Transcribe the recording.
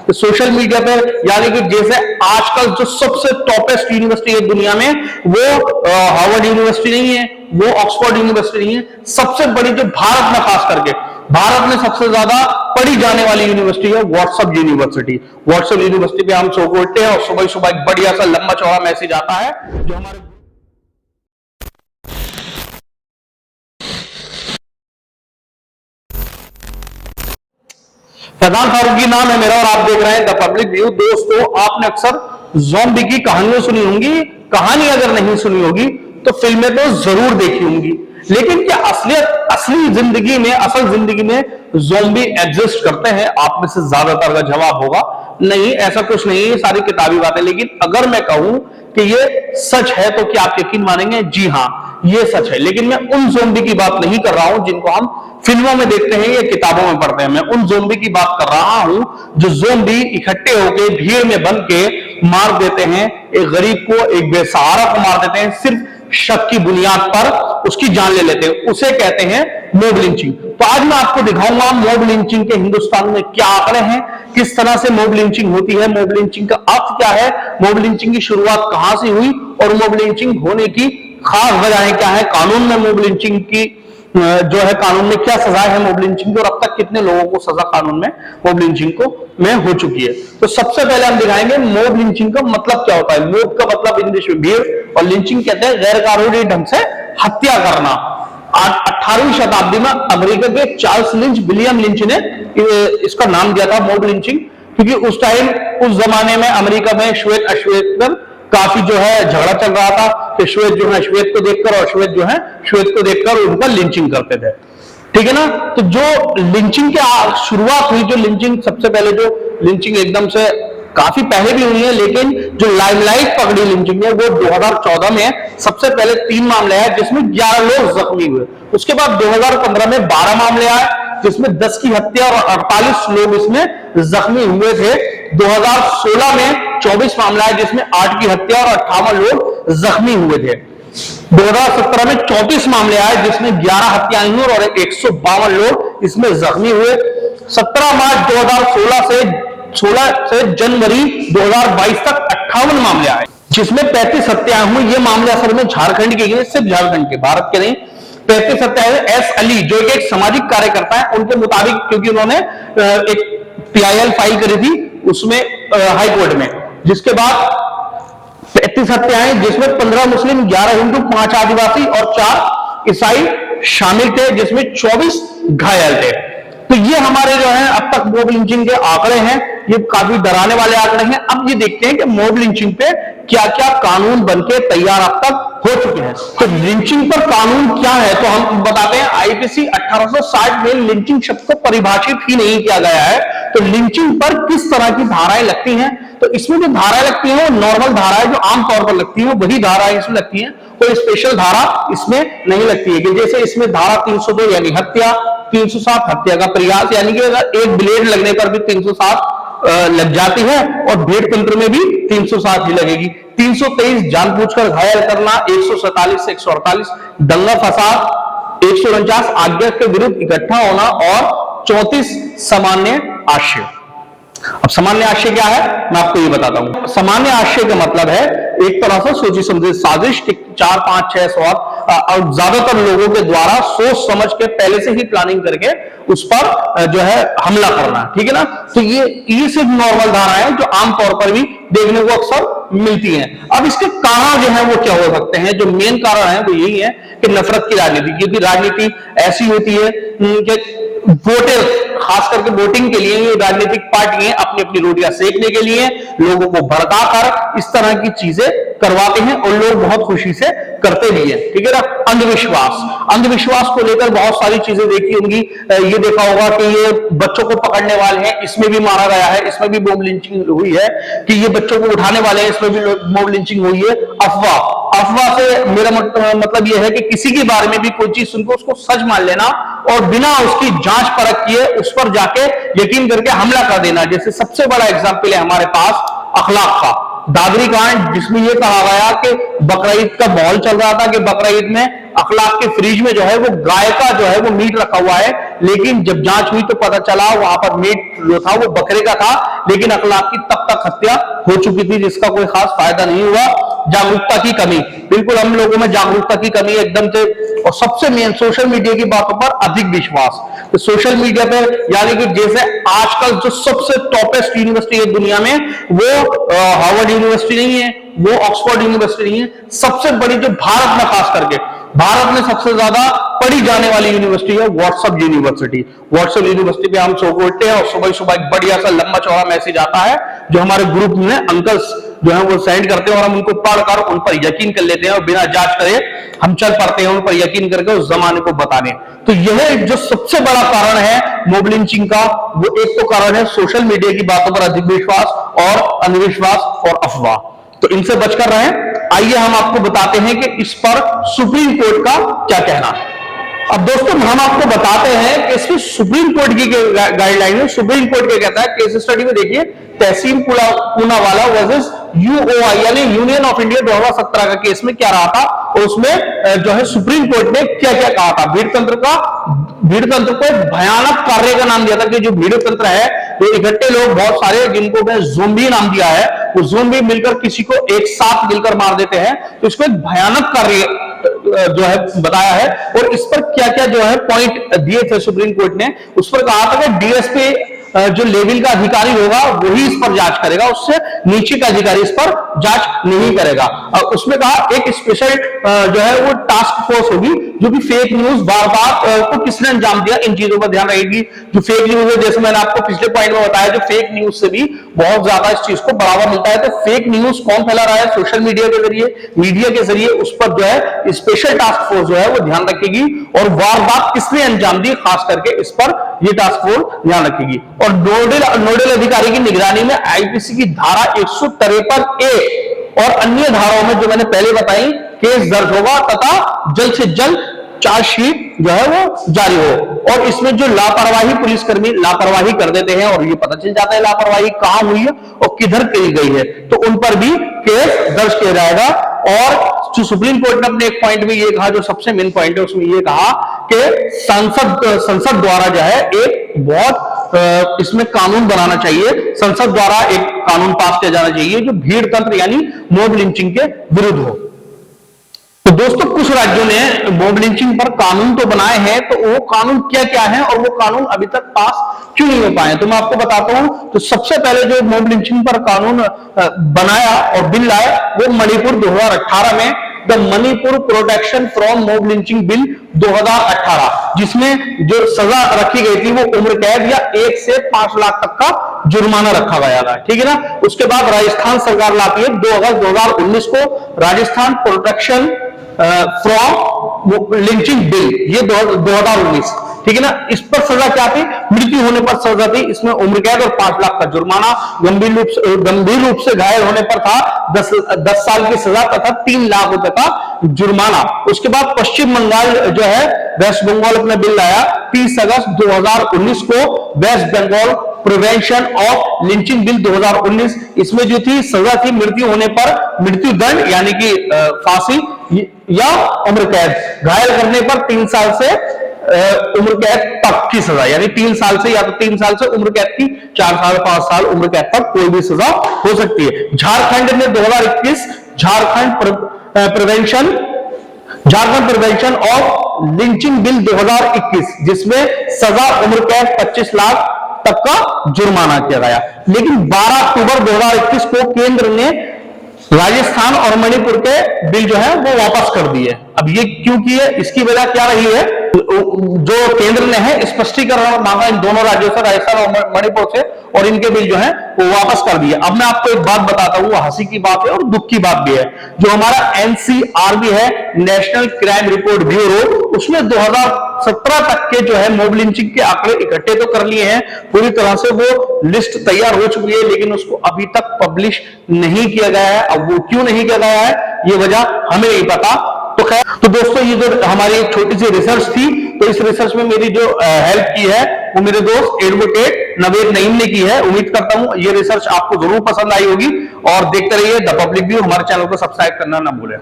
Social media पे, यानी कि जैसे आजकल जो सबसे टॉपेस्ट यूनिवर्सिटी है दुनिया में, वो हार्वर्ड यूनिवर्सिटी नहीं है, वो ऑक्सफोर्ड यूनिवर्सिटी नहीं है, सबसे बड़ी जो भारत में, खास करके भारत में सबसे ज्यादा पढ़ी जाने वाली यूनिवर्सिटी है व्हाट्सएप यूनिवर्सिटी। व्हाट्सएप यूनिवर्सिटी पे हम सो उठते हैं और सुबह सुबह एक बढ़िया सा लंबा चौड़ा मैसेज आता है जो हमारे फैजान फारूकी नाम है मेरा और आप देख रहे हैं द पब्लिक व्यू। दोस्तों, आपने अक्सर ज़ॉम्बी की कहानियां सुनी होंगी। कहानी अगर नहीं सुनी होगी तो फिल्में तो जरूर देखी होंगी, लेकिन क्या असली जिंदगी में, असल जिंदगी में ज़ॉम्बी एग्जिस्ट करते हैं? आप में से ज्यादातर का जवाब होगा नहीं, ऐसा कुछ नहीं है, सारी किताबी बातें। लेकिन अगर मैं कहूं कि ये सच है तो क्या आप यकीन मानेंगे? जी हां, ये सच है। लेकिन मैं उन ज़ॉम्बी की बात नहीं कर रहा हूं जिनको हम फिल्मों में देखते हैं या किताबों में पढ़ते हैं। मैं उन ज़ॉम्बी की बात कर रहा हूं जो ज़ॉम्बी इकट्ठे होकर भीड़ में बन के मार देते हैं एक गरीब को, एक बेसहारा को मार देते हैं, सिर्फ शक की बुनियाद पर उसकी जान ले लेते हैं। उसे कहते हैं मॉब लिंचिंग। तो आज मैं आपको दिखाऊंगा मॉब लिंचिंग के हिंदुस्तान में क्या आंकड़े हैं, किस तरह से मॉब लिंचिंग होती है, मॉब लिंचिंग का अर्थ क्या है, मॉब लिंचिंग की शुरुआत कहां से हुई और मॉब लिंचिंग होने की खास वजह क्या है, कानून में मॉब लिंचिंग की जो है, कानून में क्या सजा है मॉब लिंचिंग की, और अब तक कितने लोगों को सजा कानून में मॉब लिंचिंग को में हो चुकी है। तो सबसे पहले हम दिखाएंगे मॉब लिंचिंग का मतलब क्या होता है। मॉब का मतलब इंग्लिश में भीड़, और लिंचिंग कहते हैं गैर कानूनी ढंग से हत्या करना। 18वीं शताब्दी में अमेरिका के चार्ल्स लिंच, विलियम लिंच ने इसका नाम दिया था मॉब लिंचिंग, क्योंकि उस टाइम, उस जमाने में अमेरिका में श्वेत अश्वेत पर काफी जो है झगड़ा चल रहा था कि श्वेत जो है श्वेत को देखकर और श्वेत जो है श्वेत को देखकर उनका लिंचिंग करते थे। ठीक है ना? तो जो लिंचिंग की शुरुआत हुई, जो लिंचिंग सबसे पहले, जो लिंचिंग एकदम से काफी पहले भी हुई है, लेकिन जो लाइमलाइट पकड़ी लिंचिंग है वो 2014 में सबसे पहले 3 मामले आए जिसमें 11 लोग जख्मी हुए। उसके बाद 2015 में 12 मामले आए जिसमें 10 की हत्या और 48 लोग इसमें जख्मी हुए थे। 2016 में 24 मामला है जिसमें 8 की हत्या और 58 लोग जख्मी हुए थे। 2017 में 34 मामले आए जिसमें 11 हत्याएं हुई और 152 लोग इसमें जख्मी हुए। 17 मार्च 2016 से जनवरी 2022 तक 58 मामले आए जिसमें 35 हत्याएं हुई। ये मामले असल में झारखंड के, सिर्फ झारखंड के, भारत के नहीं। 35 हत्याएं एस अली जो एक सामाजिक कार्यकर्ता है, उनके मुताबिक, क्योंकि उन्होंने एक PIL फाइल करी थी उसमें हाई कोर्ट में, जिसके बाद 35 हत्याएं जिसमें 15 मुस्लिम, 11 हिंदू, 5 आदिवासी और 4 ईसाई शामिल थे, जिसमें 24 घायल थे। तो ये हमारे जो है अब तक मॉब लिंचिंग के आंकड़े हैं, ये काफी डराने वाले आंकड़े हैं। अब ये देखते हैं कि मॉब लिंचिंग पे क्या क्या कानून बनके तैयार अब तक हो चुके हैं। तो लिंचिंग पर कानून क्या है तो हम बताते हैं। IPC 1860 में लिंचिंग शब्द को परिभाषित ही नहीं किया गया है। तो लिंचिंग पर किस तरह की धाराएं लगती हैं, तो इसमें जो धाराएं लगती हैं वो नॉर्मल धाराएं जो आमतौर पर लगती हैं वही धाराएं इसमें लगती हैं, कोई स्पेशल धारा इसमें नहीं लगती है। कि जैसे इसमें धारा 302 यानी हत्या, 307 हत्या का प्रयास, यानी कि अगर एक ब्लेड लगने पर भी 307 लग जाती है, और भेड़ तंत्र में भी 307 ही लगेगी। 323 जानबूझकर घायल करना, 147 से 148 दंगा फसाद, 149 आज्ञा के विरुद्ध इकट्ठा होना, और 34 सामान्य आशय। अब सामान्य आशय क्या है मैं आपको ये बताता हूं। सामान्य आशय का मतलब है एक तरह से सोची समझी साजिश, 4, 5, 6 और ज्यादातर लोगों के द्वारा सोच समझ के पहले से ही प्लानिंग करके उस पर जो है हमला करना। ठीक है ना? तो ये सिर्फ नॉर्मल धाराएं हैं जो आमतौर पर भी देखने को अक्सर मिलती हैं। अब इसके कारण जो है वो क्या हो सकते हैं? जो मेन कारण है वो यही है कि नफरत की राजनीति, क्योंकि राजनीति ऐसी होती है कि वोटर, खास करके वोटिंग के लिए ये राजनीतिक पार्टियां अपनी अपनी रोटियां सेकने के लिए लोगों को भड़काकर इस तरह की चीजें करवाते हैं और लोग बहुत खुशी से करते भी हैं। ठीक है ना? अंधविश्वास को लेकर बहुत सारी चीजें देखी होंगी। ये देखा होगा कि ये बच्चों को पकड़ने वाले हैं, इसमें भी मारा गया है, इसमें भी मॉब लिंचिंग हुई है। कि ये बच्चों को उठाने वाले हैं, इसमें भी मॉब लिंचिंग हुई है। अफवाह से मेरा मतलब यह है कि किसी के बारे में भी कोई चीज सुनकर उसको सच मान लेना और बिना उसकी जांच परख किए उस पर जाके यकीन करके हमला कर देना। जैसे सबसे बड़ा एग्जाम्पल है हमारे पास अखलाक का। दादरी कांड, जिसमें यह कहा गया कि बकरा ईद का माहौल चल रहा था कि बकरा ईद में अखलाक के फ्रिज में जो है वो गाय का जो है वो मीट रखा हुआ है, लेकिन जब जांच हुई तो पता चला वहां पर मीट जो था वो बकरे का था, लेकिन अखलाक की तब तक हत्या हो चुकी थी, जिसका कोई खास फायदा नहीं हुआ। जागरूकता की कमी, बिल्कुल हम लोगों में जागरूकता की कमी एकदम से। और सबसे मेन सोशल मीडिया की बातों पर अधिक विश्वास। तो सोशल मीडिया पर यानी कि जैसे आजकल जो सबसे टॉपेस्ट यूनिवर्सिटी है दुनिया में, वो हार्वर्ड यूनिवर्सिटी नहीं है, वो ऑक्सफोर्ड यूनिवर्सिटी नहीं है, सबसे बड़ी जो भारत में खास करके भारत में सबसे ज्यादा पढ़ी जाने वाली यूनिवर्सिटी है व्हाट्सएप यूनिवर्सिटी। व्हाट्सएप यूनिवर्सिटी पे हम सो उठते हैं और सुबह सुबह एक बढ़िया सा लंबा चौड़ा मैसेज आता है जो हमारे ग्रुप में अंकल्स जो है वो सेंड करते हैं और हम उनको पढ़कर उन पर यकीन कर लेते हैं और बिना जांच करे हम चल पड़ते हैं उन पर यकीन करके उस जमाने को बताने। तो यह जो सबसे बड़ा कारण है मॉब लिंचिंग का, वो एक तो कारण है सोशल मीडिया की बातों पर अधिक विश्वास और अंधविश्वास और अफवाह। तो इनसे बचकर रहें। आइए हम आपको बताते हैं कि इस पर सुप्रीम कोर्ट का क्या कहना है। अब दोस्तों हम आपको बताते हैं कि इसमें सुप्रीम कोर्ट की गाइडलाइन है। सुप्रीम कोर्ट क्या कहता है, केस स्टडी में देखिए, तहसीन पूनावाला वर्सेस यूओआई यानी यूनियन ऑफ इंडिया 2017 का केस में क्या रहा था और उसमें जो है सुप्रीम कोर्ट ने क्या क्या कहा था। भीड़ तंत्र को एक भयानक कार्य का नाम दिया था कि जो भीड़ तंत्र है, जो इकट्ठे लोग बहुत सारे जिनको मैं ज़ोंबी नाम दिया है, वो ज़ोंबी मिलकर किसी को एक साथ मिलकर मार देते हैं, तो इसको एक भयानक कार्य जो है बताया है। और इस पर क्या क्या जो है पॉइंट दिए थे सुप्रीम कोर्ट ने, उस पर कहा था कि डीएसपी जो लेवल का अधिकारी होगा वही इस पर जांच करेगा, उससे नीचे का अधिकारी इस पर जांच नहीं करेगा। और उसमें कहा एक स्पेशल जो है वो टास्क फोर्स होगी जो कि फेक न्यूज वारदात को किसने अंजाम दिया इन चीजों पर ध्यान रहेगी। जो फेक न्यूज है, जैसे मैंने आपको पिछले पॉइंट में बताया, जो फेक न्यूज से भी बहुत ज्यादा इस चीज को बढ़ावा मिलता है। तो फेक न्यूज कौन फैला रहा है, सोशल मीडिया के जरिए, मीडिया के जरिए, उस पर जो है स्पेशल टास्क फोर्स जो है वो ध्यान रखेगी। और वारदात किसने अंजाम दी, खास करके इस पर ये टास्क फोर्स ध्यान रखेगी। और नोडल अधिकारी की निगरानी में आईपीसी की धारा 153A और अन्य धाराओं में जो मैंने पहले बताई केस दर्ज होगा तथा जल्द से जल्द चार्जशीट जो है वो जारी हो। और इसमें जो लापरवाही पुलिसकर्मी लापरवाही कर देते हैं और ये पता चल जाता है लापरवाही कहां हुई है और किधर की गई है, तो उन पर भी केस दर्ज किया जाएगा। और जो सुप्रीम कोर्ट ने अपने एक पॉइंट में ये कहा, जो सबसे मेन पॉइंट है उसमें ये कहा कि संसद द्वारा जो है एक बहुत इसमें कानून बनाना चाहिए, संसद द्वारा एक कानून पास किया जाना चाहिए जो भीड़ तंत्र यानी मॉब लिंचिंग के विरुद्ध हो। तो दोस्तों कुछ राज्यों ने मॉब लिंचिंग पर कानून तो बनाए हैं, तो वो कानून क्या क्या है और वो कानून अभी तक पास क्यों नहीं हो पाए, तो मैं आपको बताता हूं। तो सबसे पहले जो मॉब लिंचिंग पर कानून बनाया और बिल लाया वो मणिपुर 2018 में the Manipur protection from mob lynching bill 2018, जिसमें जो सजा रखी गई थी वो उम्र कैद या 1 से 5 लाख तक का जुर्माना रखा गया था, ठीक है ना। उसके बाद राजस्थान सरकार लाती है 2 अगस्त 2019 को Rajasthan protection from lynching bill, ये 2019, ठीक है ना। इस पर सजा क्या थी, मृत्यु होने पर सजा थी, इसमें उम्र कैद और 5 लाख का जुर्माना, गंभीर रूप से घायल होने पर था 10 साल की सजा तथा 3 लाख रुपए का जुर्माना। उसके बाद पश्चिम बंगाल जो है वेस्ट बंगाल अपना बिल लाया 30 अगस्त 2019 को, West Bengal prevention of lynching bill 2019। इसमें जो थी सजा थी मृत्यु होने पर मृत्यु दंड यानी कि फांसी या उम्र कैद, घायल करने पर 3 साल से उम्र कैद तक की सजा, यानी 3 साल से या तो 3 साल से उम्र कैद की 4 साल 5 साल उम्र कैद तक कोई भी सजा हो सकती है। झारखंड में 2021 Jharkhand prevention of lynching bill 2021, जिसमें सजा उम्र कैद 25 लाख तक का जुर्माना किया गया। लेकिन 12 अक्टूबर 2021 को केंद्र ने राजस्थान और मणिपुर के बिल जो है वो वापस कर दिए। अब ये क्यों किए, इसकी वजह क्या रही है, जो केंद्र ने है स्पष्टीकरण मांगा इन दोनों राज्यों से, राजस्थान और मणिपुर से, और इनके बिल जो है वो वापस कर दिए। अब मैं आपको एक बात बताता हूं, हंसी की बात है और दुख की बात भी है। जो हमारा एनसीआरबी है, नेशनल क्राइम रिपोर्ट ब्यूरो, उसने 2017 तक के जो है मॉब लिंचिंग के आंकड़े इकट्ठे तो कर लिए हैं, पूरी तरह से वो लिस्ट तैयार हो चुकी है, लेकिन उसको अभी तक पब्लिश नहीं किया गया है। अब वो क्यों नहीं किया गया है, ये वजह हमें नहीं पता। तो खैर, तो दोस्तों ये जो हमारी एक छोटी सी रिसर्च थी तो इस रिसर्च में मेरी जो हेल्प की है वो मेरे दोस्त एडवोकेट नवेद नईम ने की है। उम्मीद करता हूं ये रिसर्च आपको जरूर पसंद आई होगी, और देखते रहिए द पब्लिक व्यू। हमारे चैनल को सब्सक्राइब करना ना भूलें।